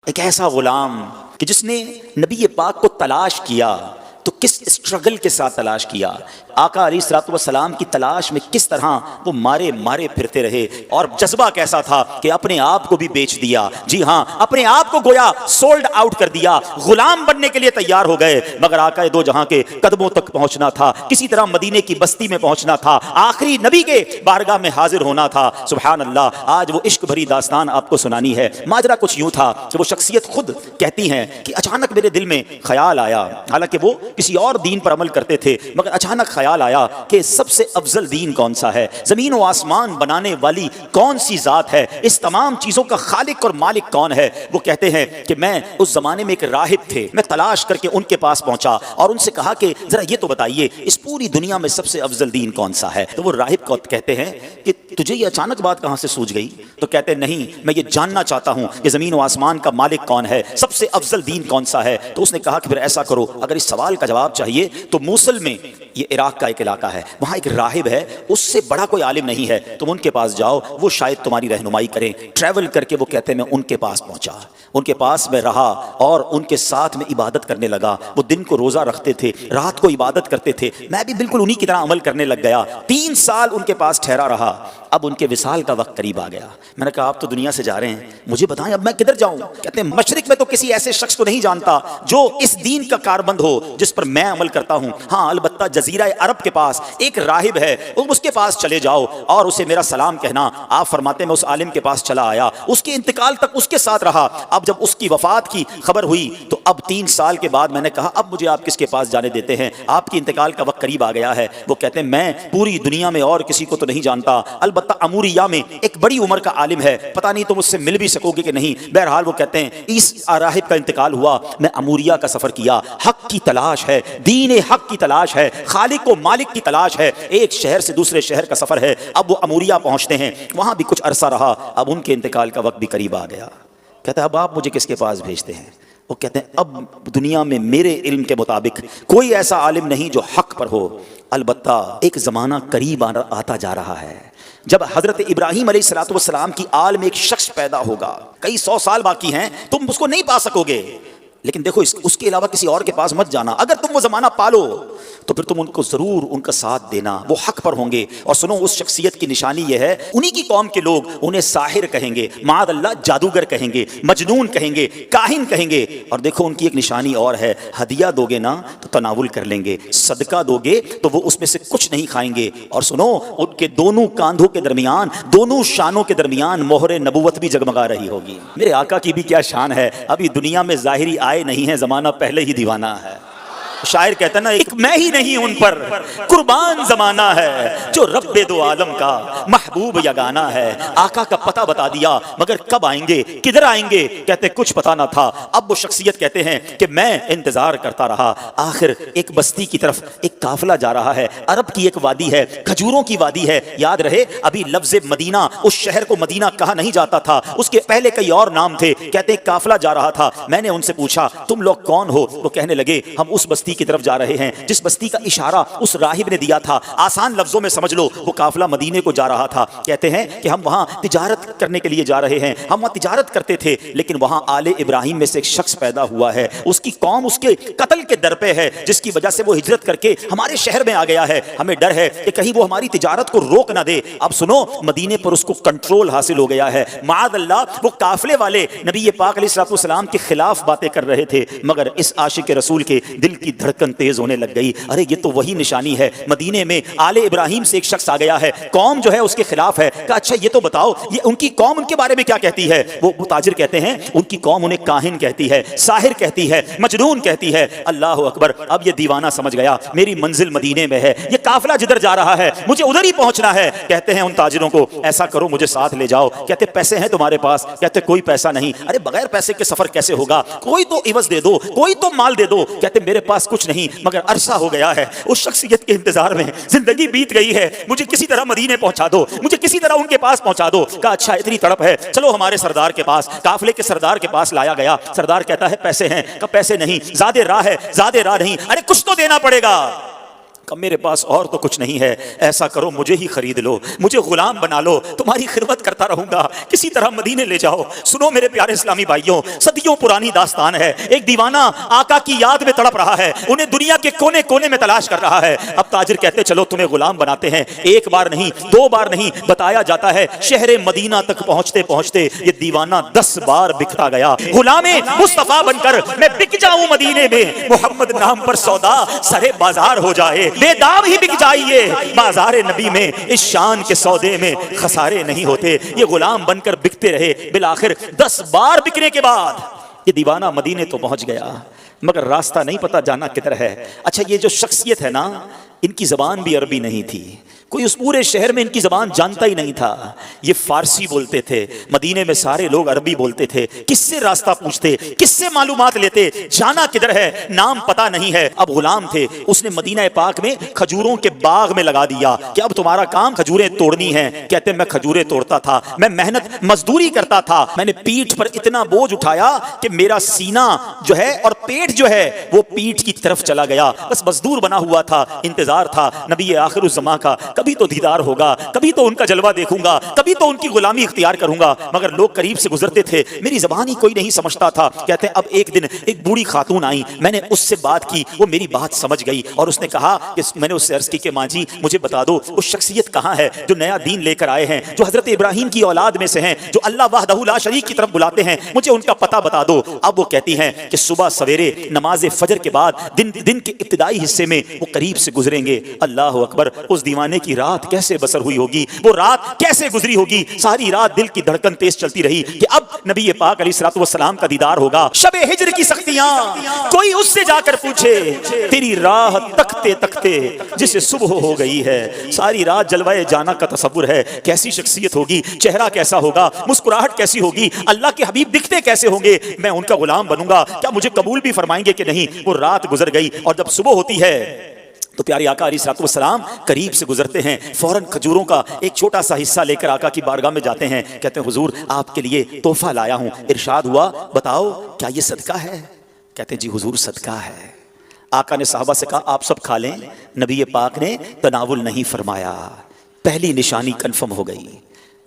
ایک ایسا غلام کہ جس نے نبی پاک کو تلاش کیا تو کس اسٹرگل کے ساتھ تلاش کیا، آقا علیہ الصلوۃ والسلام کی تلاش میں کس طرح وہ مارے مارے پھرتے رہے، اور جذبہ کیسا تھا کہ اپنے آپ کو بھی بیچ دیا، جی ہاں اپنے آپ کو گویا سولڈ آؤٹ کر دیا، غلام بننے کے لیے تیار ہو گئے، مگر آقا دو جہاں کے قدموں تک پہنچنا تھا، کسی طرح مدینے کی بستی میں پہنچنا تھا، آخری نبی کے بارگاہ میں حاضر ہونا تھا۔ سبحان اللہ، آج وہ عشق بھری داستان آپ کو سنانی ہے۔ ماجرا کچھ یوں تھا کہ وہ شخصیت خود کہتی ہیں کہ اچانک میرے دل میں خیال آیا، حالانکہ وہ کسی اور دین پر عمل کرتے تھے، مگر اچانک خیال آیا کہ سب سے افضل دین کون سا ہے، زمین و آسمان بنانے والی کون سی ذات ہے، اس تمام چیزوں کا خالق اور مالک کون ہے۔ وہ کہتے ہیں کہ میں اس زمانے میں ایک راہب تھے، میں تلاش کر کے ان کے پاس پہنچا اور ان سے کہا کہ ذرا یہ تو بتائیے اس پوری دنیا میں سب سے افضل دین کون سا ہے۔ تو وہ راہب کو کہتے ہیں کہ تجھے یہ اچانک بات کہاں سے سوجھ گئی؟ تو کہتے ہیں نہیں، میں یہ جاننا چاہتا ہوں کہ زمین و آسمان کا مالک کون ہے، سب سے افضل دین کون سا ہے۔ تو اس نے کہا کہ پھر ایسا کرو، اگر اس سوال کا جواب چاہیے تو موصل میں، یہ عراق کا ایک علاقہ ہے، وہاں ایک راہب ہے، اس سے بڑا کوئی عالم نہیں ہے، تم ان کے پاس جاؤ، وہ شاید تمہاری رہنمائی کریں۔ ٹریول کر کے وہ کہتے ہیں میں ان کے پاس پہنچا، ان کے پاس میں رہا اور ان کے ساتھ میں عبادت کرنے لگا۔ وہ دن کو روزہ رکھتے تھے، رات کو عبادت کرتے تھے، میں بھی بالکل انہی کی طرح عمل کرنے لگ گیا۔ 3 سال ان کے پاس ٹھہرا رہا، اب ان کے وصال کا وقت قریب آ گیا۔ میں نے کہا آپ تو دنیا سے جا رہے ہیں، مجھے بتائیں اب میں کدھر جاؤں؟ کہتے ہیں مشرق میں تو کسی ایسے شخص کو نہیں جانتا جو اس دین کا کاربند ہو جس پر میں عمل کرتا ہوں، ہاں البتہ جزیرہ عرب کے پاس ایک راہب ہے، اس کے پاس چلے جاؤ اور اسے میرا سلام کہنا۔ آپ فرماتے ہیں میں اس عالم کے پاس چلا آیا، اس کے انتقال تک اس کے ساتھ رہا، اب جب اس کی وفات کی خبر ہوئی تو اب 3 سال کے بعد میں نے کہا اب مجھے آپ کس کے پاس جانے دیتے ہیں، آپ کی انتقال کا وقت قریب آ گیا ہے۔ وہ کہتے ہیں میں پوری دنیا میں اور کسی کو تو نہیں جانتا، البتہ اموریہ میں ایک بڑی عمر کا عالم ہے، پتہ نہیں تم اس سے مل بھی سکو گے کہ نہیں۔ بہرحال وہ کہتے ہیں اس راہب کا انتقال ہوا، میں اموریہ کا سفر کیا، حق کی تلاش ہے، دین حق کی تلاش ہے، خالق و مالک کی تلاش ہے، ایک شہر سے دوسرے شہر کا سفر ہے۔ اب وہ اموریہ پہنچتے ہیں، وہاں بھی کچھ عرصہ رہا، اب ان کے انتقال کا وقت بھی قریب آ گیا۔ کہتا ہے اب آپ مجھے کس کے پاس بھیجتے ہیں؟ وہ کہتے ہیں اب دنیا میں میرے علم کے مطابق کوئی ایسا عالم نہیں جو حق پر ہو، البتہ ایک زمانہ قریب آتا جا رہا ہے جب حضرت ابراہیم علیہ الصلوۃ والسلام کی آل میں ایک شخص پیدا ہوگا، کئی 100 سال باقی ہیں، تم اس کو نہیں پا سکو گے، لیکن دیکھو اس کے علاوہ کسی اور کے پاس مت جانا، اگر تم وہ زمانہ پالو تو پھر تم ان کو ضرور ان کا ساتھ دینا، وہ حق پر ہوں گے۔ اور سنو اس شخصیت کی نشانی یہ ہے، انہی کی قوم کے لوگ انہیں ساحر کہیں گے، معاذ اللہ جادوگر کہیں گے، مجنون کہیں گے، کاہن کہیں گے۔ اور دیکھو ان کی ایک نشانی اور ہے، ہدیہ دو گے نا تو تناول کر لیں گے، صدقہ دو گے تو وہ اس میں سے کچھ نہیں کھائیں گے۔ اور سنو ان کے دونوں کاندھوں کے درمیان، دونوں شانوں کے درمیان مہر نبوت بھی جگمگا رہی ہوگی۔ میرے آقا کی بھی کیا شان ہے، ابھی دنیا میں ظاہری آئے نہیں ہے، زمانہ پہلے ہی دیوانہ ہے۔ شاعر کہتا ہے نا ایک میں ہی نہیں ان پر قربان زمانہ ہے، جو رب دو عالم کا محبوب یگانہ ہے۔ آقا کا پتہ بتا دیا، مگر کب آئیں گے، کدھر آئیں گے، کہتے کچھ پتہ نہ تھا۔ اب وہ شخصیت کہتے ہیں کہ میں انتظار کرتا رہا، آخر ایک بستی کی طرف ایک قافلہ جا رہا ہے، عرب کی ایک وادی ہے، کھجوروں کی وادی ہے، یاد رہے ابھی لفظ مدینہ اس شہر کو مدینہ کہا نہیں جاتا تھا، اس کے پہلے کئی اور نام تھے۔ کہتے ایک قافلہ جا رہا تھا، میں نے ان سے پوچھا تم لوگ کون ہو؟ وہ کہنے لگے ہم اس بستی کی طرف جا رہے ہیں جس بستی کا اشارہ اس راہب نے دیا تھا، آسان لفظوں میں سمجھ لو وہ قافلہ مدینے کو جا رہا تھا۔ کہتے ہیں کہ ہم وہاں تجارت کرنے کے لیے جا رہے ہیں، ہم وہاں تجارت کرتے تھے، لیکن وہاں آل ابراہیم میں سے ایک شخص پیدا ہوا ہے، اس کی قوم اس کے قتل کے در پہ ہے، جس کی وجہ سے وہ ہجرت کر کے ہمارے شہر میں آ گیا ہے، ہمیں ڈر ہے کہ کہیں وہ ہماری تجارت کو روک نہ دے۔ اب سنو مدینے پر اس کو کنٹرول حاصل ہو گیا ہے، معاذ اللہ وہ قافلے والے نبی پاک علیہ الصلوۃ والسلام کے خلاف باتیں کر رہے تھے، مگر اس عاشق رسول کے دل کی دھڑکن تیز ہونے لگ گئی، ارے یہ تو وہی نشانی ہے، مدینے میں آل ابراہیم سے ایک شخص آ گیا ہے، قوم جو ہے اس کے خلاف ہے۔ کہا اچھا یہ تو بتاؤ یہ ان کی قوم ان کے بارے میں کیا کہتی ہے؟ وہ تاجر کہتے ہیں ان کی قوم انہیں کاہن کہتی ہے، ساحر کہتی ہے، مجنون کہتی ہے۔ اللہ اکبر، اب یہ دیوانہ سمجھ گیا میری منزل مدینے میں ہے، یہ قافلہ جدھر جا رہا ہے مجھے ادھر ہی پہنچنا ہے۔ کہتے ہیں ان تاجروں کو ایسا کرو مجھے ساتھ لے جاؤ۔ کہتے پیسے ہیں تمہارے پاس؟ کہتے کوئی پیسہ نہیں۔ ارے بغیر پیسے کے سفر کیسے ہوگا؟ کوئی تو عوض دے دو، کوئی تو مال دے دو۔ کہتے میرے پاس کچھ نہیں، مگر عرصہ ہو گیا ہے اس شخصیت کے انتظار میں، زندگی بیت گئی ہے، مجھے کسی طرح مدینے پہنچا دو، مجھے کسی طرح ان کے پاس پہنچا دو۔ کہا اچھا اتنی تڑپ ہے، چلو ہمارے سردار کے پاس۔ قافلے کے سردار کے پاس لایا گیا، سردار کہتا ہے پیسے ہیں؟ کہا پیسے نہیں، زیادہ راہ ہے، زیادہ راہ نہیں۔ ارے کچھ تو دینا پڑے گا۔ کہا میرے پاس اور تو کچھ نہیں ہے، ایسا کرو مجھے ہی خرید لو، مجھے غلام بنا لو، تمہاری خدمت کرتا رہوں گا، کسی طرح مدینے لے جاؤ۔ سنو میرے پیارے اسلامی بھائیوں، صدیوں پرانی داستان ہے، ایک دیوانہ آقا کی یاد میں تڑپ رہا ہے، انہیں دنیا کے کونے کونے میں تلاش کر رہا ہے۔ اب تاجر کہتے چلو تمہیں غلام بناتے ہیں، ایک بار نہیں، دو بار نہیں، بتایا جاتا ہے شہر مدینہ تک پہنچتے پہنچتے یہ دیوانہ 10 بار بکتا گیا۔ غلام مصطفیٰ بن کر میں بک جاؤں مدینے میں، محمد نام پر سودا سرے بازار ہو جائے، بے دام ہی بک جائیے بازار نبی میں، اس شان کے سودے میں خسارے نہیں ہوتے۔ یہ غلام بن کر بکتے رہے، بالآخر 10 بار بکنے کے بعد یہ دیوانہ مدینے تو پہنچ گیا، مگر راستہ نہیں پتا جانا کدھر ہے۔ اچھا یہ جو شخصیت ہے نا، ان کی زبان بھی عربی نہیں تھی، کوئی اس پورے شہر میں ان کی زبان جانتا ہی نہیں تھا، یہ فارسی بولتے تھے، مدینے میں سارے لوگ عربی بولتے تھے، کس سے راستہ پوچھتے، کس سے معلومات لیتے، جانا کدھر ہے، نام پتہ نہیں ہے۔ اب غلام تھے، اس نے مدینہ پاک میں کھجوروں کے باغ میں لگا دیا کہ اب تمہارا کام کھجوریں توڑنی ہیں۔ کہتے میں کھجوریں توڑتا تھا، میں محنت مزدوری کرتا تھا، میں نے پیٹھ پر اتنا بوجھ اٹھایا کہ میرا سینہ جو ہے اور پیٹ جو ہے وہ پیٹھ کی طرف چلا گیا، بس مزدور بنا ہوا تھا، انتظار تھا نبی آخر الزماں کا، کبھی تو دیدار ہوگا، کبھی تو ان کا جلوہ دیکھوں گا، کبھی تو ان کی غلامی اختیار کروں گا، مگر لوگ قریب سے گزرتے تھے، میری زبان ہی کوئی نہیں سمجھتا تھا۔ کہتے ہیں اب ایک دن ایک بوڑھی خاتون آئی، میں نے اس سے بات کی، وہ میری بات سمجھ گئی اور اس نے کہا کہ میں نے اس سے عرض کی کہ ماں جی مجھے بتا دو وہ شخصیت کہاں ہے جو نیا دین لے کر آئے ہیں، جو حضرت ابراہیم کی اولاد میں سے ہیں، جو اللہ وحدہ لا شریک کی طرف بلاتے ہیں، مجھے ان کا پتہ بتا دو۔ اب وہ کہتی ہیں کہ صبح سویرے نماز فجر کے بعد دن کے ابتدائی حصے میں وہ قریب سے گزریں گے۔ اللہ اکبر، اس دیوانے کی رات کیسے بسر ہوئی ہوگی، وہ رات کیسے گزری ہوگی، ساری رات دل کی دھڑکن تیز چلتی رہی کہ اب نبی پاک علیہ الصلوۃ والسلام کا دیدار ہوگا۔ شب ہجر کی سختیاں، کوئی اس سے جا کر پوچھے تیری راہ تکتے تکتے جسے صبح ہو گئی ہے، ساری رات جلوہ جانا کا تصور ہے، کیسی شخصیت ہوگی، چہرہ کیسا ہوگا، مسکراہٹ کیسی ہوگی، اللہ کے حبیب دکھتے کیسے ہوں گے، میں ان کا غلام بنوں گا، کیا مجھے قبول بھی فرمائیں گے کہ نہیں۔ وہ رات گزر گئی اور جب صبح ہوتی ہے تو پیارے آقا علیہ الصلوۃ والسلام قریب سے گزرتے ہیں، فوراً کھجوروں کا ایک چھوٹا سا حصہ لے کر آقا کی بارگاہ میں جاتے ہیں، کہتے ہیں حضور آپ کے لیے تحفہ لایا ہوں۔ ارشاد ہوا بتاؤ کیا یہ صدقہ ہے؟ کہتے ہیں جی حضور صدقہ ہے۔ آقا نے صحابہ سے کہا آپ سب کھا لیں، نبی پاک نے تناول نہیں فرمایا، پہلی نشانی کنفرم ہو گئی۔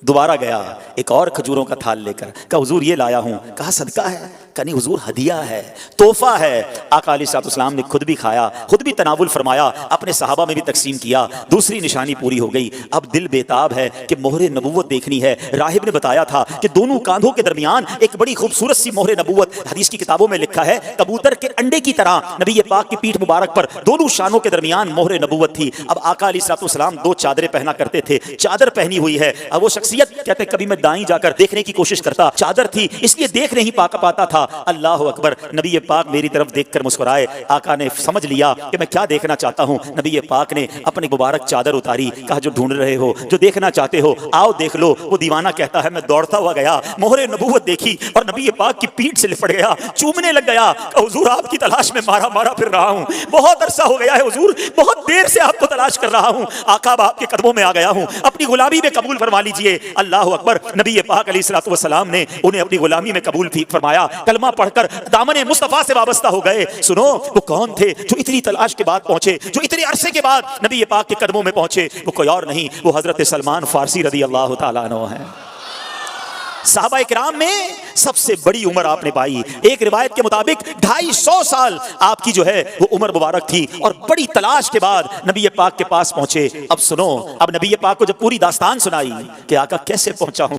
دوبارہ گیا ایک اور کھجوروں کا تھال لے کر، کہا حضور یہ لایا ہوں، کہا صدقہ ہے، کہا نہیں حضور ہدیہ ہے، تحفہ ہے۔ آقا علیہ الصلوۃ والسلام نے خود بھی کھایا، خود بھی تناول فرمایا، اپنے صحابہ میں بھی تقسیم کیا، دوسری نشانی پوری ہو گئی۔ اب دل بیتاب ہے کہ مہر نبوت دیکھنی ہے۔ راہب نے بتایا تھا کہ دونوں کاندھوں کے درمیان ایک بڑی خوبصورت سی مہر نبوت، حدیث کی کتابوں میں لکھا ہے کبوتر کے انڈے کی طرح نبی پاک کی پیٹھ مبارک پر دونوں شانوں کے درمیان مہر نبوت تھی۔ اب آقا علیہ الصلوۃ والسلام 2 چادریں پہنا کرتے تھے، چادر پہنی ہوئی ہے، اب وہ شخصیت کہتے ہیں کبھی میں دائیں جا کر دیکھنے کی کوشش کرتا، چادر تھی اس لیے دیکھ نہیں پاتا تھا۔ اللہ اکبر، نبی پاک میری طرف دیکھ کر مسکرائے، آقا نے سمجھ لیا کہ میں کیا دیکھنا چاہتا ہوں۔ نبی پاک نے اپنی مبارک چادر اتاری، کہا جو ڈھونڈ رہے ہو، جو دیکھنا چاہتے ہو آؤ دیکھ لو۔ وہ دیوانہ کہتا ہے میں دوڑتا ہوا گیا، مہر نبوت دیکھی اور نبی پاک کی پیٹھ سے لپٹ گیا، چومنے لگ گیا، کہا حضور آپ کی تلاش میں مارا پھر رہا ہوں، بہت عرصہ ہو گیا ہے حضور، بہت دیر سے آپ کو تلاش کر رہا ہوں، آقا اب آپ کے قدموں میں آ گیا ہوں، اپنی غلامی میں قبول فرما لیجئے۔ اللہ اکبر، نبی پاک علیہ الصلوۃ والسلام نے انہیں اپنی غلامی میں قبول فرمایا، کلمہ پڑھ کر دامن مصطفیٰ سے وابستہ ہو گئے۔ سنو وہ کون تھے جو اتنی تلاش کے بعد پہنچے، جو اتنے عرصے کے بعد نبی پاک کے قدموں میں پہنچے؟ وہ کوئی اور نہیں، وہ حضرت سلمان فارسی رضی اللہ تعالیٰ عنہ ہیں۔ صحابہ کرام میں سب سے بڑی عمر آپ نے پائی، ایک روایت کے مطابق 250 سال آپ کی جو ہے وہ عمر مبارک تھی، اور بڑی تلاش کے بعد نبی پاک کے پاس پہنچے۔ اب سنو، اب نبی پاک کو جب پوری داستان سنائی کہ آقا کیسے پہنچا ہوں